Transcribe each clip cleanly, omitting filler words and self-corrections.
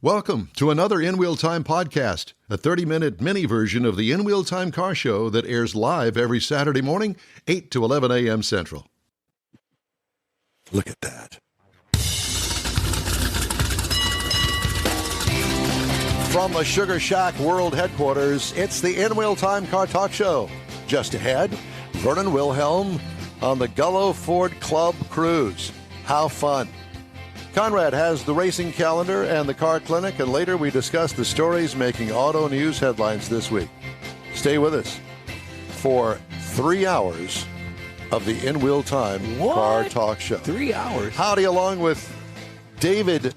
Welcome to another In Wheel Time podcast, a 30-minute mini version of the In Wheel Time car show that airs live every Saturday morning, 8 to 11 a.m. Central. Look at that. From the Sugar Shack World Headquarters, it's the In Wheel Time Car Talk Show. Just ahead, Vernon Wilhelm on the Gullo Ford Club Cruise. How fun. Conrad has the racing calendar and the car clinic, and later we discuss the stories making auto news headlines this week. Stay with us for 3 hours of the In Wheel Time Car Talk Show. 3 hours? Howdy, along with David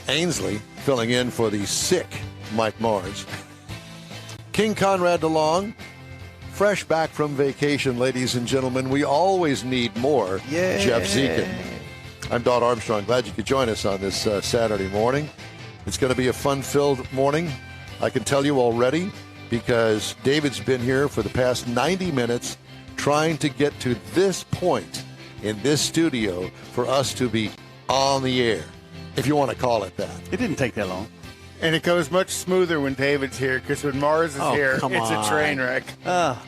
Ainsley, filling in for the sick Mike Mars. King Conrad DeLong, fresh back from vacation, ladies and gentlemen. We always need more. Yay. Jeff Zekin. I'm Don Armstrong. Glad you could join us on this Saturday morning. It's going to be a fun-filled morning. I can tell you already because David's been here for the past 90 minutes trying to get to this point in this studio for us to be on the air, if you want to call it that. It didn't take that long. And it goes much smoother when David's here, because when Mars is here, it's a train wreck.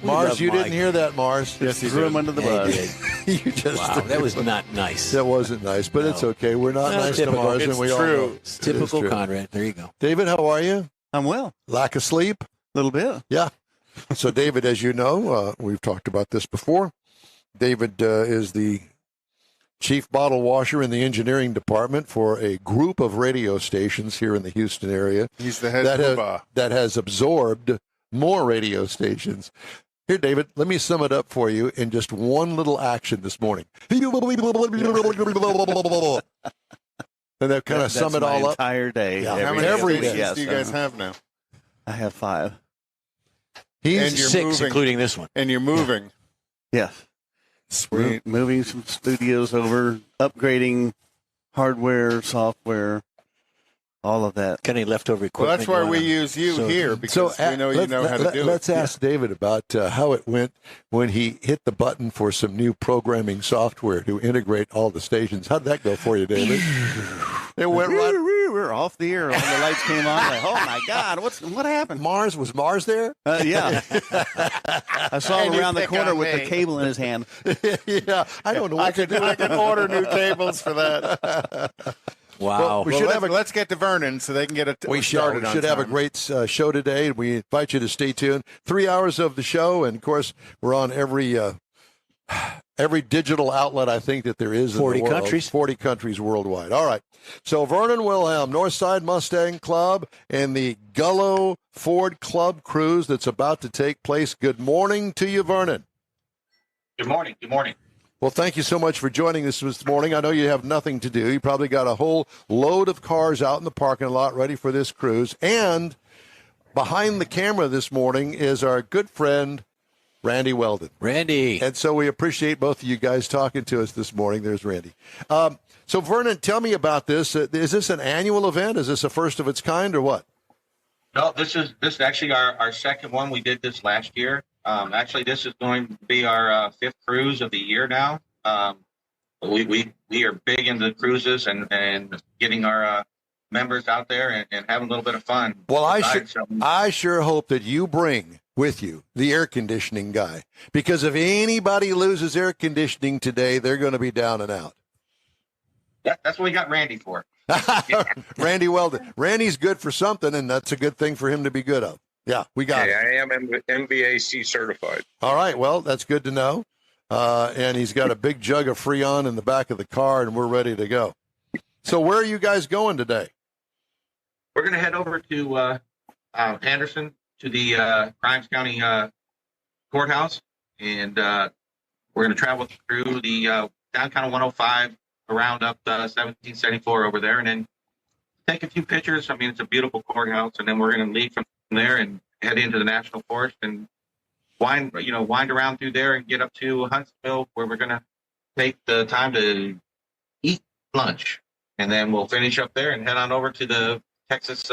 Mars, you didn't hear that, Mars. Yes, you threw him under the bus. You just Wow, that was not nice. That wasn't nice, but it's okay. We're not nice to typical. Mars, and we all know. It's typical Conrad. There you go. David, how are you? I'm well. Lack of sleep? A little bit. Yeah. So, David, as you know, we've talked about this before. David is the chief bottle washer in the engineering department for a group of radio stations here in the Houston area. He's the head that has absorbed more radio stations. Here, David, let me sum it up for you in just one little action this morning. And that kind of sum it all up. Entire day. Yeah. How many Every stations day. do you guys have now? I have 5. He's And you're 6, moving. including this one. And you're moving. Yes. We're Sweet. moving some studios over, upgrading hardware, software, all of that. Got any leftover Well, equipment? that's why you we wanna- use you so- here, because we know you know how to do Let's it. ask David about how it went when he hit the button for some new programming software to integrate all the stations. How'd that go for you, David? It went right. We're off the air. All the lights came on. Like, oh my God, what happened? Was Mars there? Yeah. I saw him And you around the pick corner on with the me. cable in his hand. Yeah, I don't know what to do. I can order new cables for that. Wow. We should have let's get to Vernon so they can get it We started. should have a great show today. We invite you to stay tuned. 3 hours of the show, and of course, we're on every digital outlet I think that there is in 40 the world. countries. 40 countries worldwide. All right. So Vernon Wilhelm, Northside Mustang Club, and the Gullo Ford Club cruise that's about to take place. Good morning to you, Vernon. Good morning. Good morning. Well, thank you so much for joining us this morning. I know you have nothing to do. You probably got a whole load of cars out in the parking lot ready for this cruise. And behind the camera this morning is our good friend, Randy Weldon. Randy. And so we appreciate both of you guys talking to us this morning. There's Randy. So, Vernon, tell me about this. Is this an annual event? Is this a first of its kind or what? No, this is actually our second one. We did this last year. Actually, this is going to be our 5th cruise of the year now. We are big into cruises and getting our members out there and having a little bit of fun. Well, I sure hope that you bring with you the air conditioning guy, because if anybody loses air conditioning today, they're going to be down and out. That's what we got Randy for. Randy Weldon. Randy's good for something, and that's a good thing for him to be good of. Yeah, we got it. I am MVAC certified. All right, well, that's good to know. And he's got a big jug of Freon in the back of the car, and we're ready to go. So where are you guys going today? We're going to head over to Anderson, to the Grimes County courthouse, and we're going to travel through the down kind of 105 around up 1774 over there, and then take a few pictures. I mean, it's a beautiful courthouse, and then we're going to leave from there and head into the National Forest and wind around through there and get up to Huntsville, where we're going to take the time to eat lunch, and then we'll finish up there and head on over to the Texas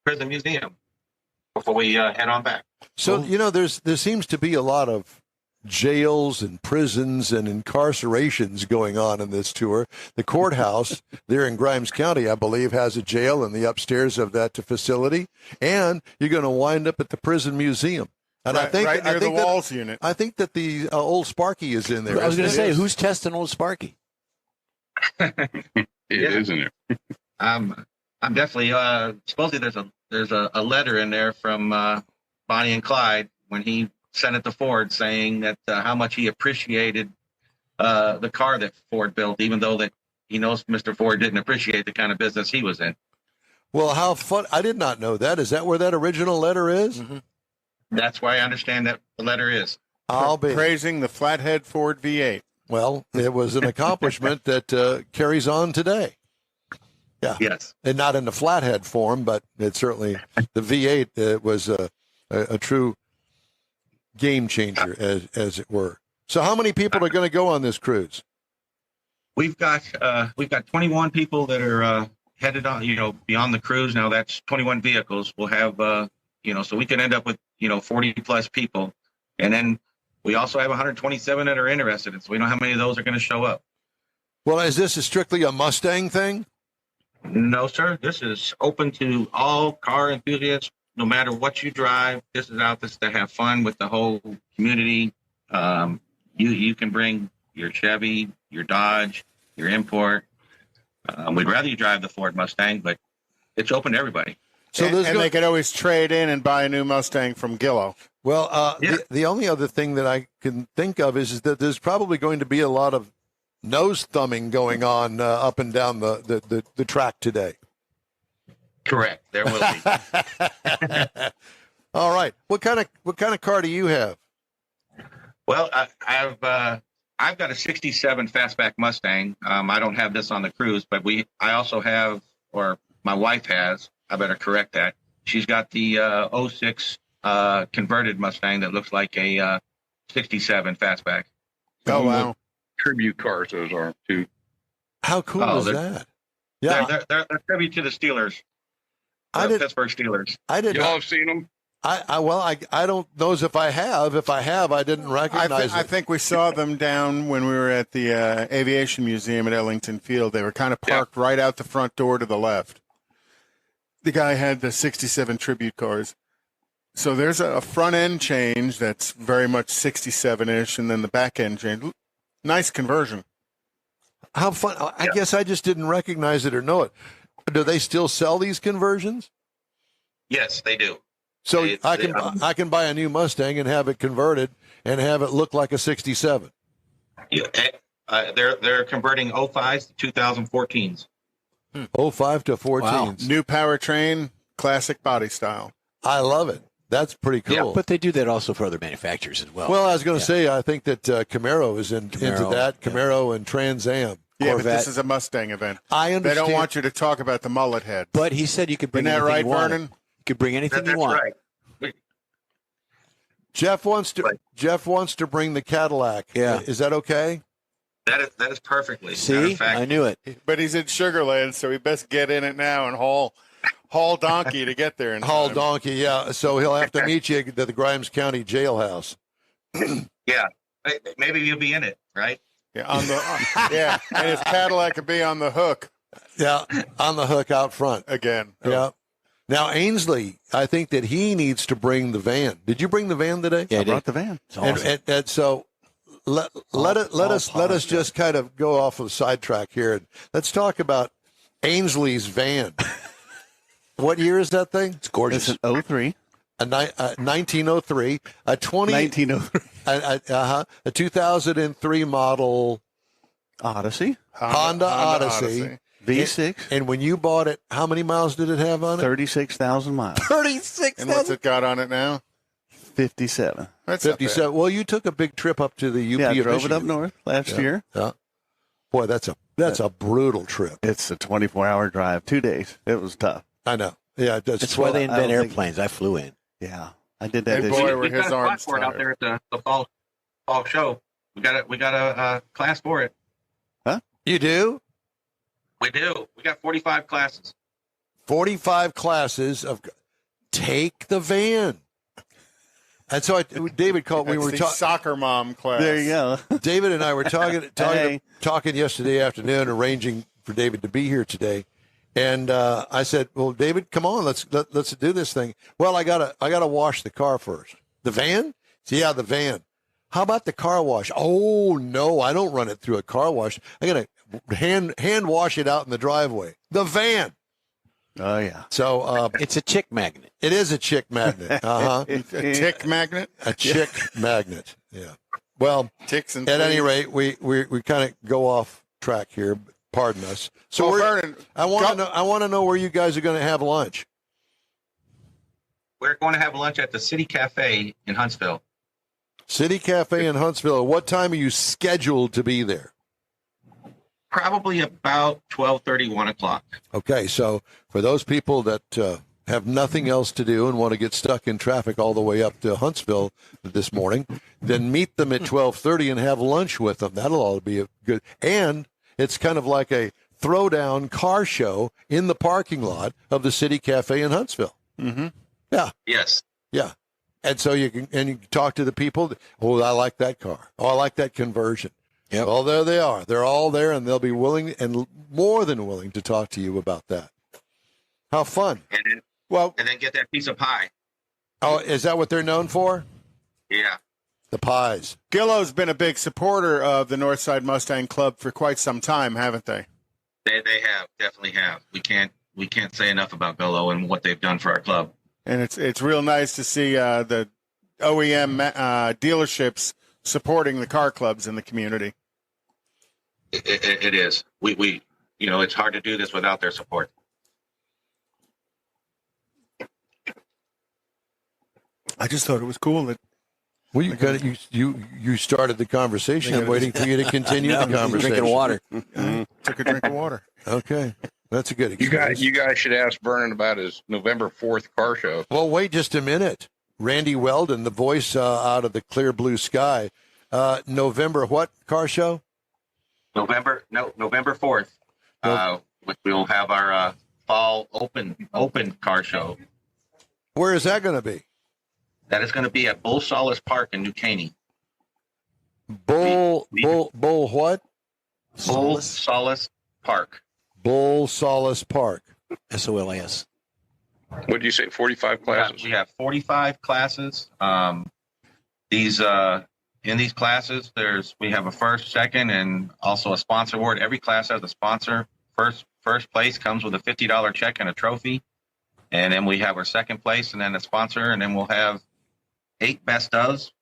Prison Museum before we head on back. So, there seems to be a lot of jails and prisons and incarcerations going on in this tour. The courthouse there in Grimes County, I believe, has a jail in the upstairs of that facility, and you're going to wind up at the prison museum. And right, I think right near the Walls unit. I think that the old Sparky is in there. I was going to say, who's testing old Sparky? It isn't it? I'm definitely supposedly there's a letter in there from Bonnie and Clyde when he sent it to Ford saying that how much he appreciated the car that Ford built, even though that he knows Mr. Ford didn't appreciate the kind of business he was in. Well, how fun! I did not know that. Is that where that original letter is? Mm-hmm. That's why I understand that the letter is. I'll be praising the Flathead Ford V8. Well, it was an accomplishment that carries on today. Yeah. Yes. And not in the flathead form, but it certainly, the V8 was a true game changer, as it were. So how many people are going to go on this cruise? We've got 21 people that are headed on, beyond the cruise. Now that's 21 vehicles. We'll have, so we can end up with, 40 plus people. And then we also have 127 that are interested. So we know how many of those are going to show up. Well, is this strictly a Mustang thing? No, sir. This is open to all car enthusiasts, no matter what you drive. This is out this to have fun with the whole community. You can bring your Chevy, your Dodge, your import. We'd rather you drive the Ford Mustang, but it's open to everybody. So they could always trade in and buy a new Mustang from Gullo. Well, the only other thing that I can think of is that there's probably going to be a lot of nose thumbing going on up and down the track today. Correct. There will be. All right. What kind of car do you have? Well, I've got a '67 Fastback Mustang. I don't have this on the cruise, but I also have, or my wife has. I better correct that. She's got the 06 converted Mustang that looks like a 67 Fastback. Oh wow! Tribute cars those are too. How cool is that? Yeah, they're tribute to the Steelers. Pittsburgh Steelers. I didn't. Y'all have seen them? I don't know if I have. If I have, I didn't recognize I think we saw them down when we were at the Aviation Museum at Ellington Field. They were kind of parked right out the front door to the left. The guy had the 67 tribute cars. So there's a front end change that's very much 67-ish, and then the back end change. Nice conversion. How fun. I guess I just didn't recognize it or know it. Do they still sell these conversions? Yes, they do. So I can buy a new Mustang and have it converted and have it look like a 67. Yeah, they're converting 05s to 2014s. 05 to 14s. Wow. New powertrain, classic body style. I love it. That's pretty cool. Yeah, but they do that also for other manufacturers as well. Well, I was going to say, I think that Camaro is into that. Camaro and Trans Am. Yeah, Corvette. but this is a Mustang event. I understand. They don't want you to talk about the mullet head. But he said you could bring Isn't that anything right, you want. Vernon? You could bring anything you want. Right. Jeff wants to bring the Cadillac. Yeah. Is that okay? That is perfectly. See, I knew it. But he's in Sugar Land, so he best get in it now and haul donkey to get there. Haul donkey, yeah. So he'll have to meet you at the Grimes County jailhouse. Yeah, maybe you'll be in it, right? Yeah, and his Cadillac could be on the hook. Yeah, on the hook out front Again. Yeah. Now Ainsley, I think that he needs to bring the van. Did you bring the van today? Yeah, I brought the van. It's awesome. And so let us just kind of go off of the sidetrack here and let's talk about Ainsley's van. What year is that thing? It's gorgeous. It's an 03. A 1903, a 1903 a 2003 model Odyssey. Honda Odyssey. V6. And when you bought it, how many miles did it have on it? 36,000 miles. 36,000. And what's it got on it now? 57. That's not 57. Well, you took a big trip up to the UP. Yeah, I of drove it Michigan. up north last year. Yeah. Boy, that's a brutal trip. It's a 24-hour drive, 2 days. It was tough. I know. Yeah, That's why they invent airplanes. I flew in. Yeah, I did that Hey, this boy, year. were We've his got a arms class for it out tired. there at the fall show. We got a class for it. You do? We do. We got 45 classes. 45 classes of take the van. And so David called. We were talking soccer mom class. There you go. David and I were talking yesterday afternoon, arranging for David to be here today. And I said, "Well, David, come on, let's do this thing." Well, I gotta wash the car first. The van? Yeah, the van. How about the car wash? Oh no, I don't run it through a car wash. I gotta hand wash it out in the driveway. The van. Oh yeah. So it's a chick magnet. It is a chick magnet. Uh-huh. A tick magnet? A chick magnet. Yeah. Well, ticks and at any rate, we kind of go off track here. Pardon us. So Vernon, I want to know where you guys are going to have lunch. We're going to have lunch at the City Cafe in Huntsville. City Cafe in Huntsville. What time are you scheduled to be there? Probably about 12:30, 1 o'clock. Okay, so for those people that have nothing else to do and want to get stuck in traffic all the way up to Huntsville this morning, then meet them at 12:30 and have lunch with them. That'll all be a good. And it's kind of like a throwdown car show in the parking lot of the City Cafe in Huntsville. Mm-hmm. Yeah. Yes. Yeah. And so you can talk to the people. Oh, I like that car. Oh, I like that conversion. Yep. Well, there they are. They're all there, and they'll be willing and more than willing to talk to you about that. How fun. And then get that piece of pie. Oh, is that what they're known for? Yeah. The pies. Gullo's been a big supporter of the Northside Mustang Club for quite some time, haven't they? They have, definitely have. We can't say enough about Gullo and what they've done for our club. And it's real nice to see the OEM dealerships supporting the car clubs in the community. It is. We it's hard to do this without their support. I just thought it was cool that. Well, you started the conversation. I'm waiting for you to continue the conversation. Drinking water. Took a drink of water. Okay, that's a good excuse. You guys should ask Vernon about his November 4th car show. Well, wait just a minute. Randy Weldon, the voice out of the clear blue sky. November what car show? November 4th. We'll have our fall open car show. Where is that going to be? That is going to be at Bull Solace Park in New Caney. Bull what? Bull Solace Park. Bull Solace Park. SOLAS. What did you say? 45 classes? We have 45 classes. In these classes, we have a first, second, and also a sponsor award. Every class has a sponsor. First place comes with a $50 check and a trophy. And then we have our second place and then a sponsor. And then we'll have 8 best ofs,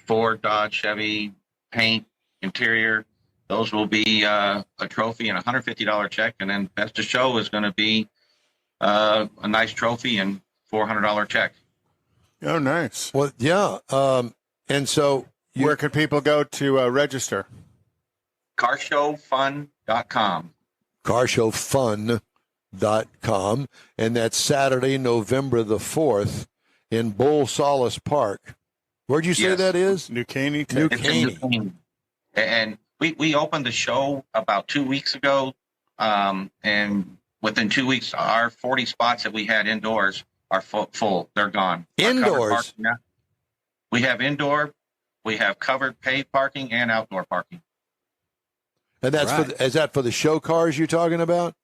Ford, Dodge, Chevy, paint, interior. Those will be a trophy and a $150 check. And then best of show is going to be a nice trophy and $400 check. Oh, nice. Well, yeah. And so where can people go to register? Carshowfun.com. Carshowfun.com. And that's Saturday, November the 4th in Bull Solace Park. Where'd you say that is? New Caney. New Caney. And we opened the show about 2 weeks ago. And within 2 weeks, our 40 spots that we had indoors are full. They're gone. Indoors? We have indoor, we have covered paid parking and outdoor parking. And that's right. is that for the show cars you're talking about?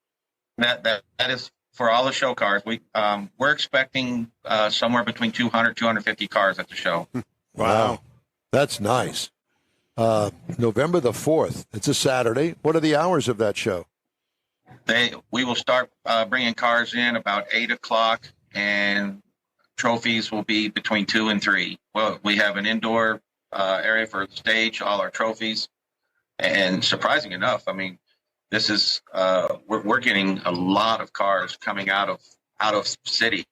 That is for all the show cars. We're expecting somewhere between 200, 250 cars at the show. Wow. That's nice. November the 4th. It's a Saturday. What are the hours of that show? We will start bringing cars in about 8 o'clock, and trophies will be between 2 and 3. Well, we have an indoor area for the stage, all our trophies. And surprising enough, I mean, this is we're getting a lot of cars coming out of city.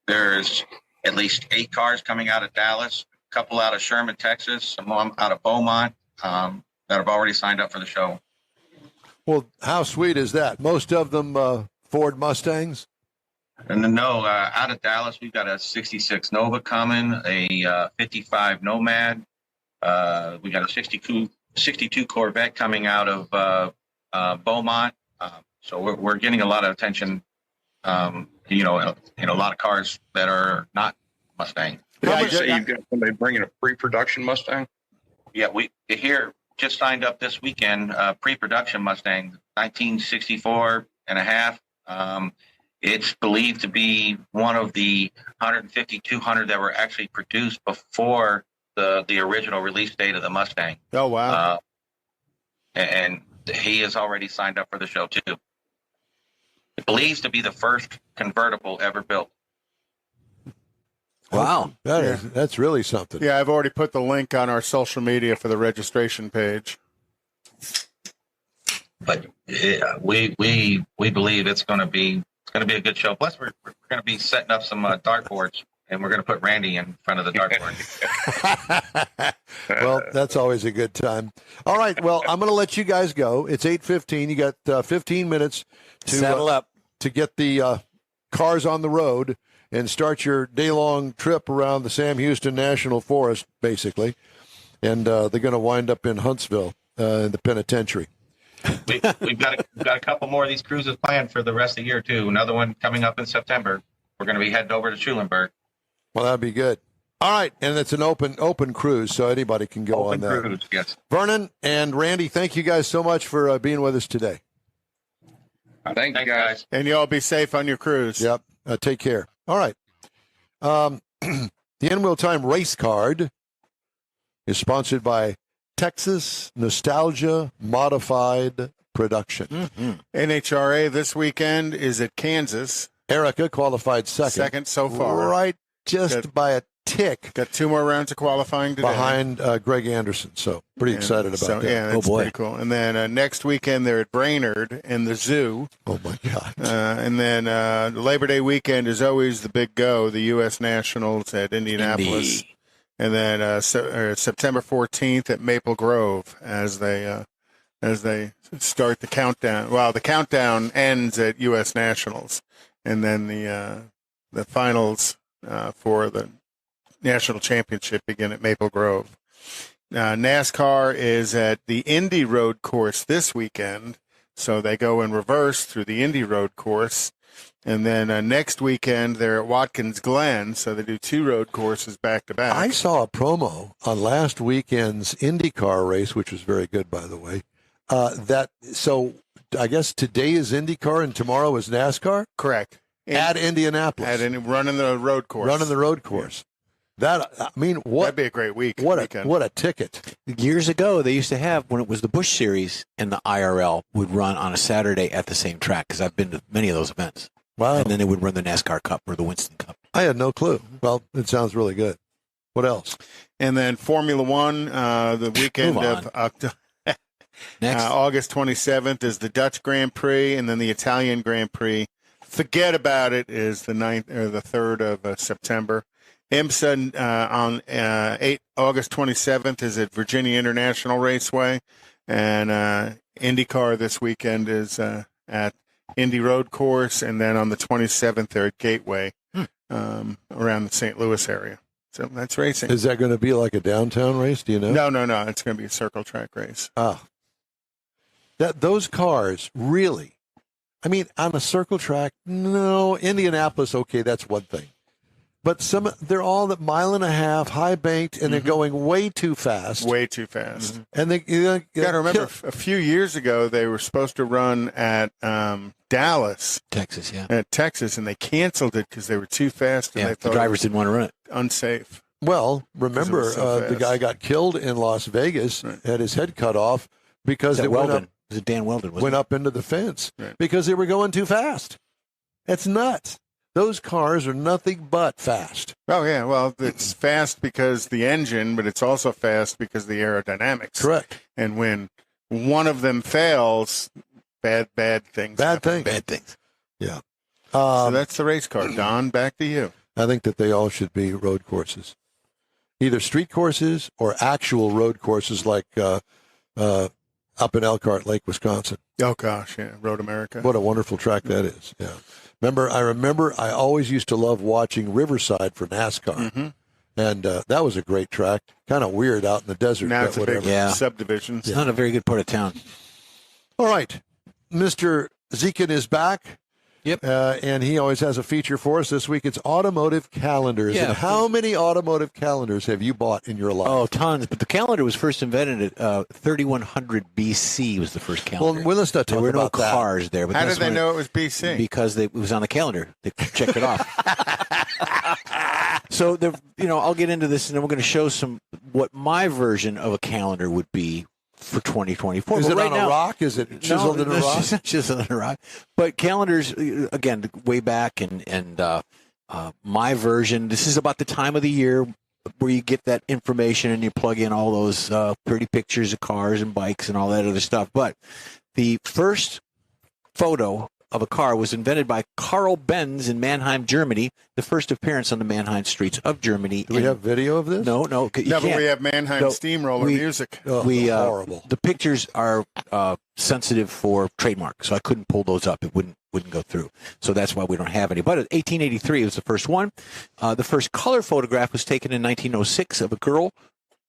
There's at least 8 cars coming out of Dallas, a couple out of Sherman, Texas, some out of Beaumont that have already signed up for the show. Well, how sweet is that? Most of them Ford Mustangs? And no, out of Dallas, we've got a 66 Nova coming, a 55 Nomad. We got a 62 Corvette coming out of Beaumont. So we're getting a lot of attention, in a lot of cars that are not Mustang. you say you've got somebody bringing a pre-production Mustang? Yeah, we here just signed up this weekend, pre-production Mustang, 1964 and a half. It's believed to be one of the 150, 200 that were actually produced before the original release date of the Mustang. Oh, wow. And he has already signed up for the show, too. It believes to be the first convertible ever built. Wow. That's really something. Yeah, I've already put the link on our social media for the registration page. But we believe it's going to be a good show. Plus, we're going to be setting up some dartboards, and we're going to put Randy in front of the dartboard. Well, that's always a good time. All right. Well, I'm going to let you guys go. It's 8:15. You got 15 minutes to Saddle up to get the cars on the road and start your day-long trip around the Sam Houston National Forest, basically. And they're going to wind up in Huntsville, in the penitentiary. We've got a couple more of these cruises planned for the rest of the year, too. Another one coming up in September. We're going to be heading over to Schulenburg. Well, that'd be good. All right, and it's an open cruise, so anybody can go on that. Open cruise, yes. Vernon and Randy, thank you guys so much for being with us today. Thank you, guys. And you all be safe on your cruise. Yep. Take care. All right. The N-Wheel Time race card is sponsored by Texas Nostalgia Modified Production. Mm-hmm. NHRA this weekend is at Kansas. Erica qualified second. Second so far. Right, just by a tick Got 2 more rounds of qualifying today. behind Greg Anderson. So pretty excited about that. Yeah, that's pretty cool. And then next weekend they're at Brainerd in the zoo. Oh, my God. And then Labor Day weekend is always the big go, the U.S. Nationals at Indianapolis. Indy. And then September 14th at Maple Grove as they start the countdown. Well, the countdown ends at U.S. Nationals. And then the finals for the national championship begin at Maple Grove. NASCAR is at the Indy Road Course this weekend, so they go in reverse through the Indy Road Course. And then next weekend, they're at Watkins Glen, so they do 2 road courses back-to-back. I saw a promo on last weekend's IndyCar race, which was very good, by the way. So I guess today is IndyCar and tomorrow is NASCAR? Correct. At Indianapolis. Running the road course. Running the road course. That'd be a great weekend. What a ticket. Years ago, they used to have, when it was the Busch Series and the IRL would run on a Saturday at the same track, because I've been to many of those events. Wow. And then they would run the NASCAR Cup or the Winston Cup. I had no clue. Well, it sounds really good. What else? And then Formula One, the weekend of August 27th is the Dutch Grand Prix, and then the Italian Grand Prix. Forget about it is the 9th or the 3rd of September. IMSA on August 27th is at Virginia International Raceway, and IndyCar this weekend is at Indy Road Course, and then on the 27th they're at Gateway around the St. Louis area. So that's racing. Is that going to be like a downtown race? Do you know? No. It's going to be a circle track race. Those cars really. I mean, on a circle track, no. Indianapolis, okay, that's one thing. But they're all that 1.5 high banked, and they're going way too fast. Way too fast. Mm-hmm. And they you got to remember, a few years ago they were supposed to run at Dallas, Texas, yeah. At Texas, and they canceled it because they were too fast. And Yeah, they the thought drivers didn't want to run it. Unsafe. Well, remember so the guy got killed in Las Vegas, had his head cut off because it Weldon. Was it Dan Weldon? went up into the fence Right. because they were going too fast. It's nuts. Those cars are nothing but fast. Oh, yeah. Well, it's fast because the engine, but it's also fast because the aerodynamics. Correct. And when one of them fails, bad things happen. Bad things. Yeah. So that's the race car. Don, back to you. I think that they all should be road courses, either street courses or actual road courses like up in Elkhart Lake, Wisconsin. Oh, gosh, yeah. Road America. What a wonderful track that is. Yeah. I always used to love watching Riverside for NASCAR. Mm-hmm. And that was a great track. Kind of weird out in the desert. Now but it's a whatever. big subdivision. It's not a very good part of town. All right. Mr. Zekin is back. Yep. And he always has a feature for us. This week it's automotive calendars. Yeah. And how many automotive calendars have you bought in your life? Oh, tons. But the calendar was first invented at 3100 BC was the first calendar. Well, let's not talk there were no about that. cars there. But How that's did they when know it was BC? Because it was on the calendar. They checked it off. So, I'll get into this, and then we're going to show what my version of a calendar would be for 2024. Is but it right on a now, rock? Is it chiseled in a rock? It's not chiseled in a rock. But calendars, again, way back, and my version, this is about the time of the year where you get that information and you plug in all those pretty pictures of cars and bikes and all that other stuff. But the first photo of a car was invented by Carl Benz in Mannheim, Germany, the first appearance on the Mannheim streets of Germany. Do we have video of this? No. No, but we have Mannheim Steamroller music. Oh, horrible. The pictures are sensitive for trademark, so I couldn't pull those up. It wouldn't go through. So that's why we don't have any. But in 1883 was the first one. The first color photograph was taken in 1906 of a girl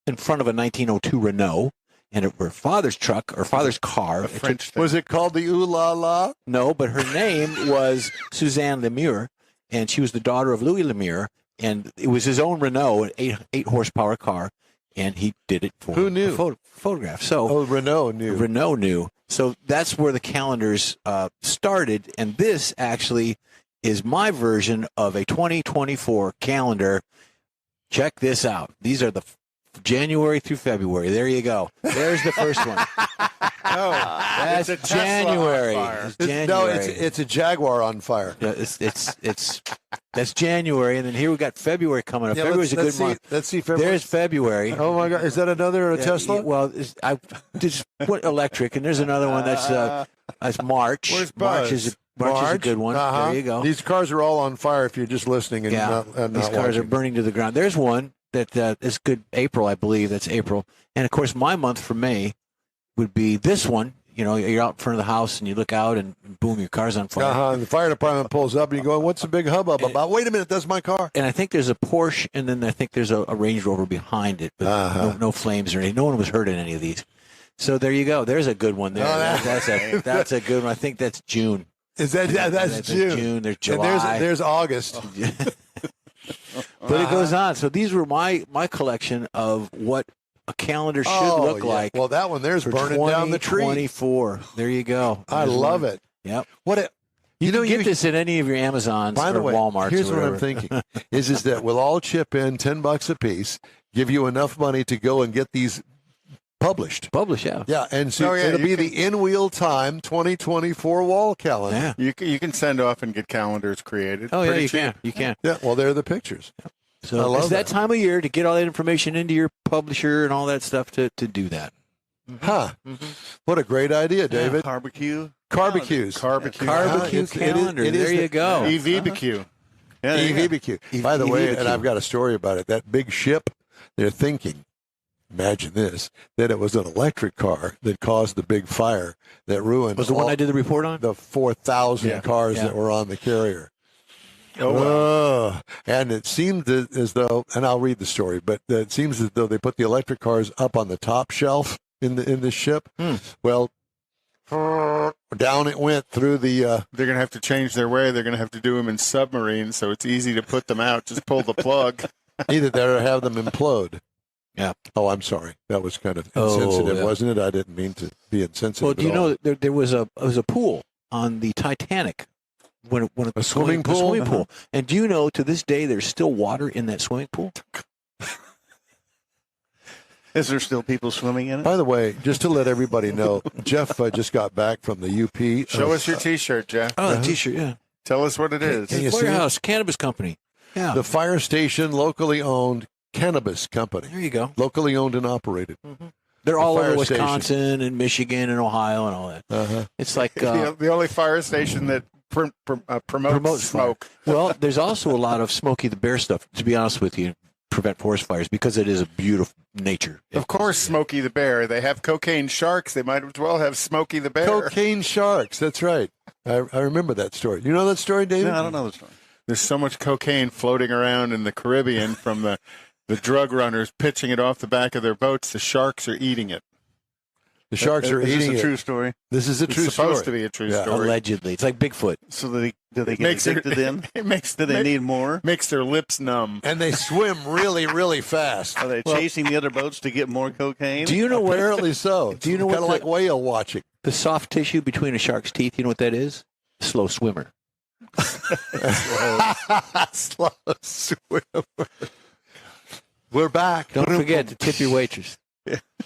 in front of a 1902 Renault. And her father's truck or father's car. Was it called the Ooh La La? No, but her name was Suzanne Lemire, and she was the daughter of Louis Lemire, and it was his own Renault, an 8 horsepower car, and he did it for Who knew? a photograph. So Renault knew. Renault knew. So that's where the calendars started, and this actually is my version of a 2024 calendar. Check this out. These are the January through February. There you go. There's the first one. That's it's a Tesla January. on fire. It's January. No, it's a Jaguar on fire. Yeah, that's January, and then here we got February coming up. Yeah, February's a good see, month. Let's see February. There's February. Oh my God, is that another Tesla? Well, I just put electric, and there's another one that's March. Where's Buzz? March is a good one. Uh-huh. There you go. These cars are all on fire if you're just listening and not these cars are watching. burning to the ground. There's one that is good. April, I believe. That's April, and of course, my month for May would be this one. You know, you're out in front of the house and you look out and boom, your car's on fire. And the fire department pulls up and you go, what's the big hubbub about? Wait a minute, that's my car. And I think there's a Porsche, and then I think there's a Range Rover behind it, but no flames or anything. No one was hurt in any of these. So there you go. There's a good one there. That's a good one. I think that's June. Is that that's June? June. There's July. And there's August. But it goes on. So these were my collection of what a calendar should look like. Well, that one there's burning down the tree. 24. There you go. I love it. Yep. You can get this at any of your Amazons by the or way, Walmarts. Here's or what I'm whatever. thinking: is that we'll all chip in $10 a piece, give you enough money to go and get these published. Yeah. Yeah, and so it'll be the In Wheel Time 2024 wall calendar. Yeah. You can send off and get calendars created. Oh, yeah, Pretty you cheap. can. You can. Yeah, well, there are the pictures. So I love it's that that. time of year to get all that information into your publisher and all that stuff to do that. Huh. What a great idea, David. Barbecue. Barbecues. Barbecue. Barbecue It's- calendar. it is there you the- go. EVBQ. Yeah, there you go. EVBQ. By the way, EVBQ. and I've got a story about it, that big ship, they're thinking, imagine this, that it was an electric car that caused the big fire that ruined Was the one I did the report on? the 4,000 cars Yeah. that were on the carrier. Oh, wow. And it seemed as though, and I'll read the story, but it seems as though they put the electric cars up on the top shelf in the ship. Well, down it went through the. They're going to have to change their way. They're going to have to do them in submarines, so it's easy to put them out. Just pull the plug. Either that or have them implode. Yeah. Oh, I'm sorry. That was kind of insensitive, yeah. wasn't it? I didn't mean to be insensitive. Well, do you at all. know that there was a pool on the Titanic when A swimming pool? The swimming pool. And do you know to this day there's still water in that swimming pool? Is there still people swimming in it? By the way, just to let everybody know, Jeff just got back from the UP. Show us your T-shirt, Jeff. Oh, the T-shirt, yeah. Tell us what it is. Can you see it? Firehouse Cannabis Company. Yeah. The fire station, locally owned cannabis company, There you go. locally owned and operated. They're all fire over station. Wisconsin and Michigan and Ohio and all that. Uh-huh. It's like The only fire station that promotes smoke. Well, there's also a lot of Smokey the Bear stuff, to be honest with you, prevent forest fires because it is a beautiful nature. Of course, Smokey the Bear. They have cocaine sharks. They might as well have Smokey the Bear. Cocaine sharks. That's right. I remember that story. You know that story, David? No, I don't know the story. There's so much cocaine floating around in the Caribbean from the drug runners pitching it off the back of their boats. The sharks are eating it. The sharks are Is eating this a it. true story? This is a true It's supposed story. to be a true Yeah. story. Allegedly. It's like Bigfoot. So do they get Makes their- addicted then? It makes Do they need more? makes their lips numb. And they swim really, really fast. Are they chasing the other boats to get more cocaine? Do you know what Apparently so. Do you know kind what of like whale watching? the soft tissue between a shark's teeth, you know what that is? Slow swimmer. Slow swimmer. We're back. Don't forget to tip your waitress.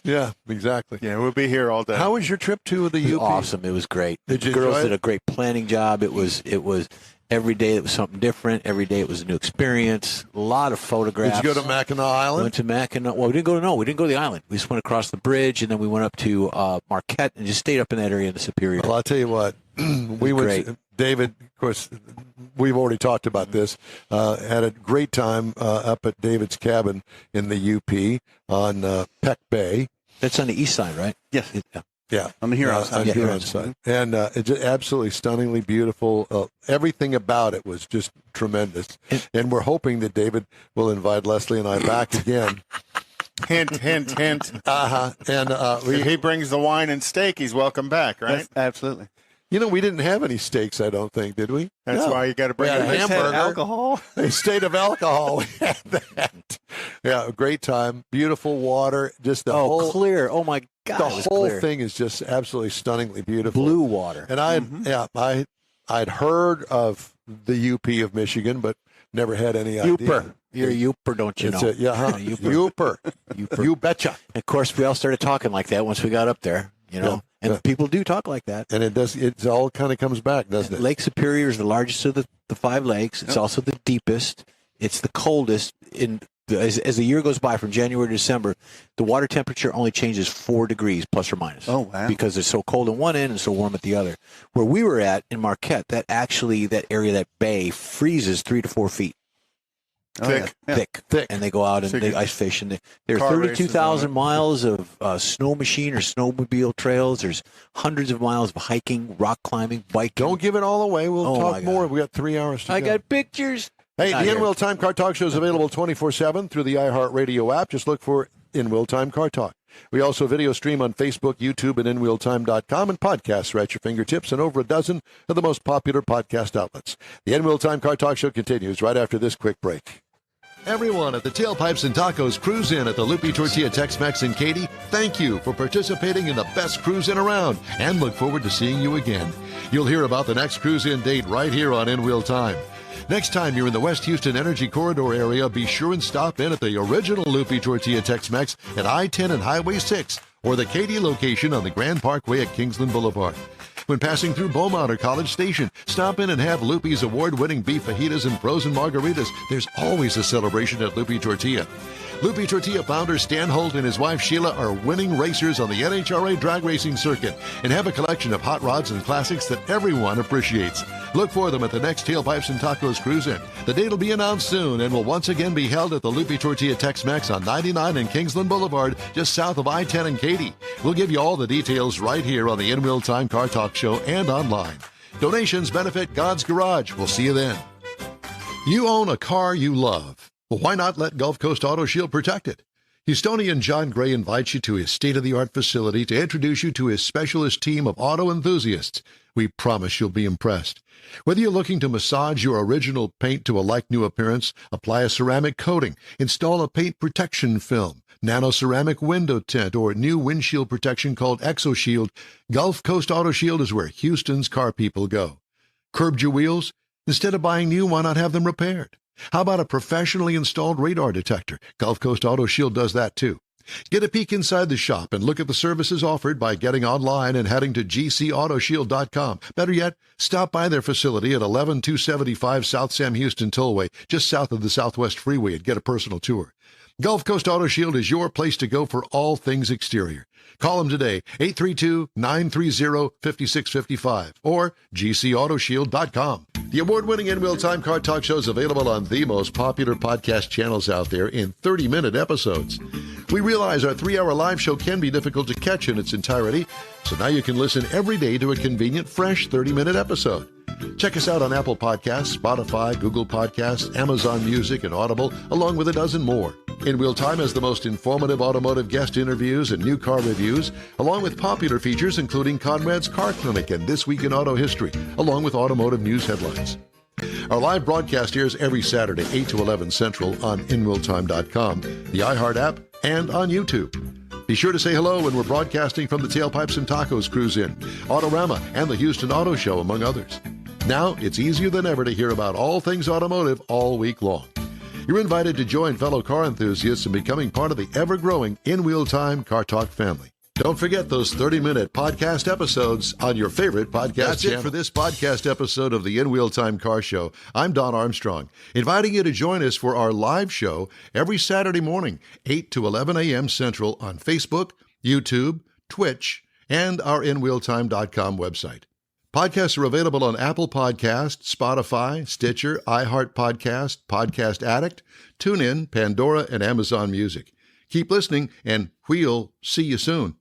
Yeah, exactly. Yeah, we'll be here all day. How was your trip to the It was UP? awesome. It was great. Did you the girls enjoy it? did a great planning job. It was every day it was something different. Every day it was a new experience. A lot of photographs. Did you go to Mackinac Island? Went to Mackinac. Well, we didn't go to the island. We just went across the bridge, and then we went up to Marquette and just stayed up in that area in the Superior. Well, I'll tell you what. We went. great. David, of course, we've already talked about this. Had a great time up at David's cabin in the UP on Peck Bay. That's on the east side, right? Yes. Yeah. Yeah, On the Huron on side. the Huron side, and it's just absolutely stunningly beautiful. Everything about it was just tremendous, and we're hoping that David will invite Leslie and I back again. Hint, hint, hint. And He brings the wine and steak. He's welcome back, right? Yes, absolutely. we didn't have any steaks, I don't think, did we? That's No. why you got to bring We had it. a Just had hamburger. alcohol. A state of alcohol. We had that. Yeah, a great time. Beautiful water. Just the whole clear. Oh my God, the it was whole clear. thing is just absolutely stunningly beautiful. Blue water. And I'd heard of the UP of Michigan, but never had any idea. Youper. You're a Youper, don't you It's know? a, yeah, huh? Youper. Youper. You betcha. Of course, we all started talking like that once we got up there, Yeah, and yeah. people do talk like that. And it all kind of comes back, doesn't it? Lake Superior is the largest of the 5 lakes. It's also the deepest. It's the coldest. As the year goes by, from January to December, the water temperature only changes 4 degrees, plus or minus. Oh, wow. Because it's so cold in one end and so warm at the other. Where we were at in Marquette, that area, that bay, freezes 3 to 4 feet. Oh, yeah. Thick. Yeah. Thick. And they go out and So they you- ice fish. And there are Car races 32,000 on it. miles of snow machine or snowmobile trails. There's hundreds of miles of hiking, rock climbing, biking. Don't give it all away. We'll Oh, my talk God. more. We got 3 hours to I go. got pictures. Hey, Not the here. In Will Time Car Talk Show is available 24/7 through the iHeartRadio app. Just look for In Will Time Car Talk. We also video stream on Facebook, YouTube, and InWillTime.com, and podcasts are at your fingertips and over a dozen of the most popular podcast outlets. The In Will Time Car Talk Show continues right after this quick break. Everyone at the Tailpipes and Tacos Cruise In at the Lupi Tortilla Tex-Mex in Katy, thank you for participating in the best cruise in around, and look forward to seeing you again. You'll hear about the next cruise in date right here on In Will Time. Next time you're in the West Houston Energy Corridor area, be sure and stop in at the original Lupi Tortilla Tex-Mex at I-10 and Highway 6, or the Katy location on the Grand Parkway at Kingsland Boulevard. When passing through Beaumont or College Station, stop in and have Lupi's award-winning beef fajitas and frozen margaritas. There's always a celebration at Lupi Tortilla. Lupi Tortilla founder Stan Holt and his wife Sheila are winning racers on the NHRA drag racing circuit and have a collection of hot rods and classics that everyone appreciates. Look for them at the next Tailpipes and Tacos Cruise In. The date will be announced soon and will once again be held at the Lupi Tortilla Tex-Mex on 99 and Kingsland Boulevard, just south of I-10 and Katy. We'll give you all the details right here on the In Will Time Car Talk Show and online. Donations benefit God's Garage. We'll see you then. You own a car you love. Well, why not let Gulf Coast Auto Shield protect it? Houstonian John Gray invites you to his state-of-the-art facility to introduce you to his specialist team of auto enthusiasts. We promise you'll be impressed. Whether you're looking to massage your original paint to a like-new appearance, apply a ceramic coating, install a paint protection film, nano-ceramic window tint, or new windshield protection called ExoShield, Gulf Coast Auto Shield is where Houston's car people go. Curbed your wheels? Instead of buying new, why not have them repaired? How about a professionally installed radar detector? Gulf Coast Auto Shield does that too. Get a peek inside the shop and look at the services offered by getting online and heading to gcautoshield.com. Better yet, stop by their facility at 11275 South Sam Houston Tollway, just south of the Southwest Freeway, and get a personal tour. Gulf Coast Auto Shield is your place to go for all things exterior. Call them today, 832-930-5655 or gcautoshield.com. The award-winning In Will Time Car Talk Show is available on the most popular podcast channels out there in 30-minute episodes. We realize our 3-hour live show can be difficult to catch in its entirety, so now you can listen every day to a convenient, fresh 30-minute episode. Check us out on Apple Podcasts, Spotify, Google Podcasts, Amazon Music, and Audible, along with a dozen more. In Wheel Time has the most informative automotive guest interviews and new car reviews, along with popular features including Conrad's Car Clinic and This Week in Auto History, along with automotive news headlines. Our live broadcast airs every Saturday, 8 to 11 Central on InWheelTime.com, the iHeart app, and on YouTube. Be sure to say hello when we're broadcasting from the Tailpipes and Tacos Cruise Inn, Autorama, and the Houston Auto Show, among others. Now, it's easier than ever to hear about all things automotive all week long. You're invited to join fellow car enthusiasts in becoming part of the ever-growing In Wheel Time Car Talk family. Don't forget those 30-minute podcast episodes on your favorite podcast That's channel. It for this podcast episode of the In Wheel Time Car Show. I'm Don Armstrong, inviting you to join us for our live show every Saturday morning, 8 to 11 a.m. Central on Facebook, YouTube, Twitch, and our InWheelTime.com website. Podcasts are available on Apple Podcasts, Spotify, Stitcher, iHeart Podcast, Podcast Addict, TuneIn, Pandora, and Amazon Music. Keep listening, and we'll see you soon.